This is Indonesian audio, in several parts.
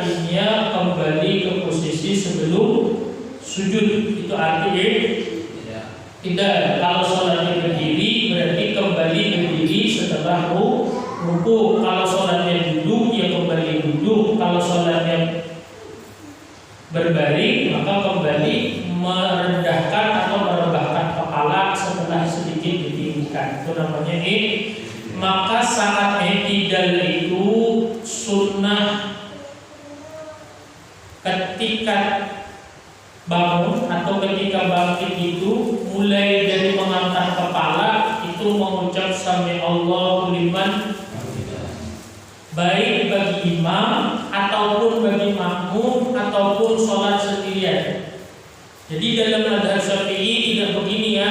artinya kembali ke posisi sebelum sujud. Itu artinya tidak. Kalau sholatnya berdiri berarti kembali berdiri setelah ruku. Kalau sholatnya duduk ya kembali duduk. Kalau sholatnya berbaring maka kembali merendahkan atau merebahkan kepala setelah sedikit ditinggikan. Itu namanya Maka saat i'tidal itu sunnah ketika bangun atau ketika bangkit itu mulai dari mengangkat kepala itu mengucap sami Allahu liman, baik bagi imam ataupun bagi makmum ataupun sholat sendirian. Jadi dalam mazhab Syafi'i tidak begini ya.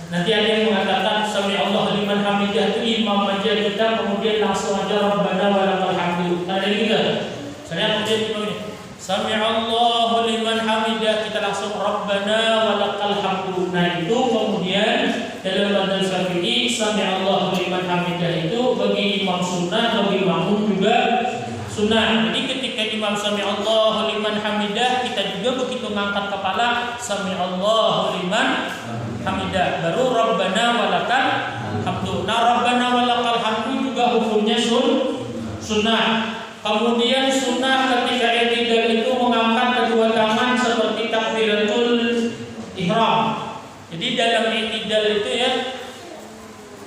Nanti ada yang mengatakan sami Allahu liman hamidah itu imam aja kita kemudian langsung aja Rabbana walakal hamdu. Ada yang gitu. Saya kemudian begini. Sami Allahu liman hamidah kita langsung Rabbana walakal hamdu. Nah itu kemudian dalam mazhab Syafi'i sami Allahu liman hamidah itu bagi imam sunnah, bagi makmum juga sunnah. Jadi ketika imam sami Allahu liman hamidah kita juga begitu mengangkat kepala sami Allahu liman hamidah, baru Rabbana walakal hamdu. Nah Rabbana walakal hamdu juga hukumnya sunnah. Kemudian sunnah ketika i'tidal itu mengangkat kedua tangan seperti takbiratul ihram. Jadi dalam i'tidal itu ya,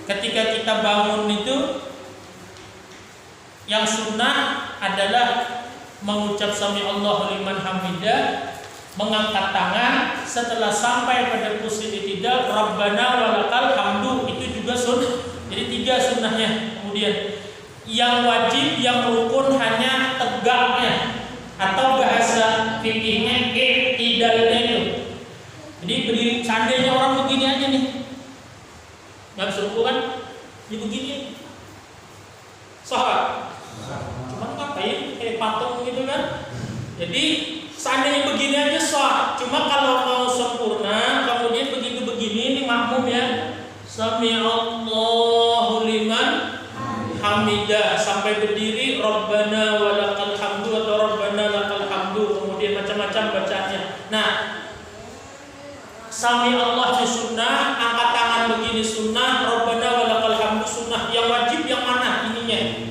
ketika kita bangun itu yang sunnah adalah mengucap sami Allahu liman hamidah, mengangkat tangan setelah sampai pada posisi i'tidal Rabbana walakal hamdu, itu juga sunnah. Jadi 3 sunnahnya. Kemudian yang wajib, yang rukun hanya tegaknya atau bahasa fikihnya i'tidalnya itu. Jadi berdiri, seandainya orang begini aja nih, nggak bisa ruku kan? Ini begini, sah. Cuman ngapain kayak patung gitu kan? Jadi seandainya begini aja sah. Cuma kalau mau sempurna, kemudian begitu begini ini makmum ya. Sami Allahu liman hamidah sampai berdiri Rabbana walakal hamdu atau Rabbana lakal hamdu, kemudian macam-macam bacaannya. Nah, sami Allah di sunnah, angkat tangan begini sunnah, Rabbana walakal hamdu sunnah. Yang wajib yang mana ininya?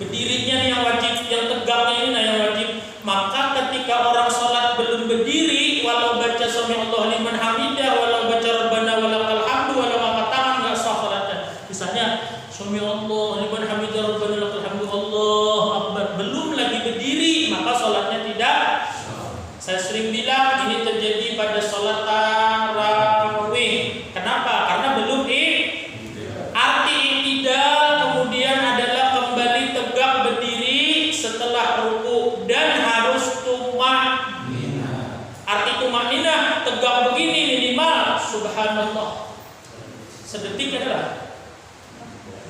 Berdirinya nih yang wajib, yang tegaknya ini nah yang wajib. Maka ketika orang sholat belum berdiri, walau baca sami Allah liman hamidah, walau baca Rabbana walakal hamdu, walau angkat tangan nggak sah sholatnya. Misalnya sami Allah liman hamidah Rabbana lakal hamdu Allahu akbar, belum lagi berdiri, maka sholatnya tidak. Saya sering bilang ini terjadi pada sholat tarawih. Kenapa? Karena belum arti i'tidal kemudian adalah kembali tegak berdiri setelah ruku dan harus tumakninah. Arti tumakninah tegak begini minimal subhanallah sedetik adalah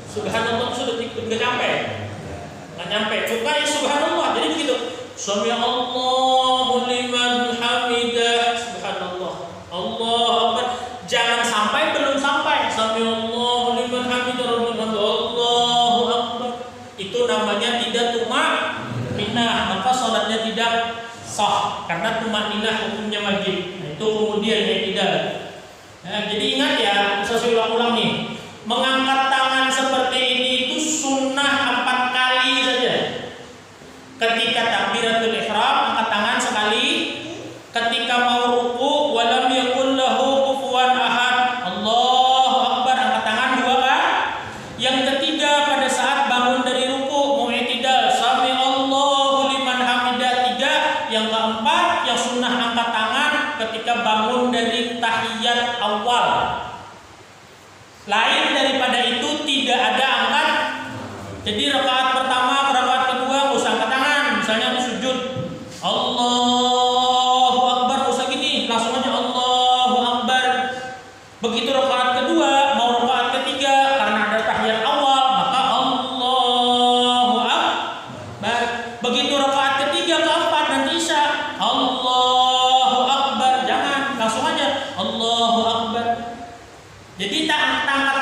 subhanallah sedetik, nggak nyampe. Coba ya subhanallah. Jadi begitu. Sami Allahu liman hamidah subhanallah. Allahu akbar. Jangan sampai belum sampai sami Allahu liman hamidah Allahu akbar. Itu namanya tidak tumakninah, maka sholatnya tidak sah karena tumakninah hukumnya wajib. Nah, itu kemudian i'tidal. Nah, jadi ingat ya, saya ulang-ulang nih. Mengangkat tangan seperti ini itu sunnah 4 kali saja. Ketika takbiratul ihram angkat tangan sekali. Ketika mau ruku walam yakul lahu kufuwan ahad, Allahu akbar, angkat tangan 2 kali. Yang ketiga pada saat bangun dari ruku mau i'tidal sami Allahu liman hamidah 3. Yang keempat yang sunnah angkat tangan ketika bangun dari tahiyat awal. Lain daripada itu tidak ada angkat. Jadi rakaat pertama, rakaat kedua nggak usah angkat tangan. Misalnya aku sujud, Allahu akbar, nggak usah gini, langsung aja Allahu akbar. Begitu rakaat kedua, mau rakaat ketiga, karena ada tahiyat awal, maka Allahu akbar. Begitu rakaat ketiga, keempat, nanti isya, Allahu akbar. Jangan, langsung aja Allahu akbar. Jadi tak angkat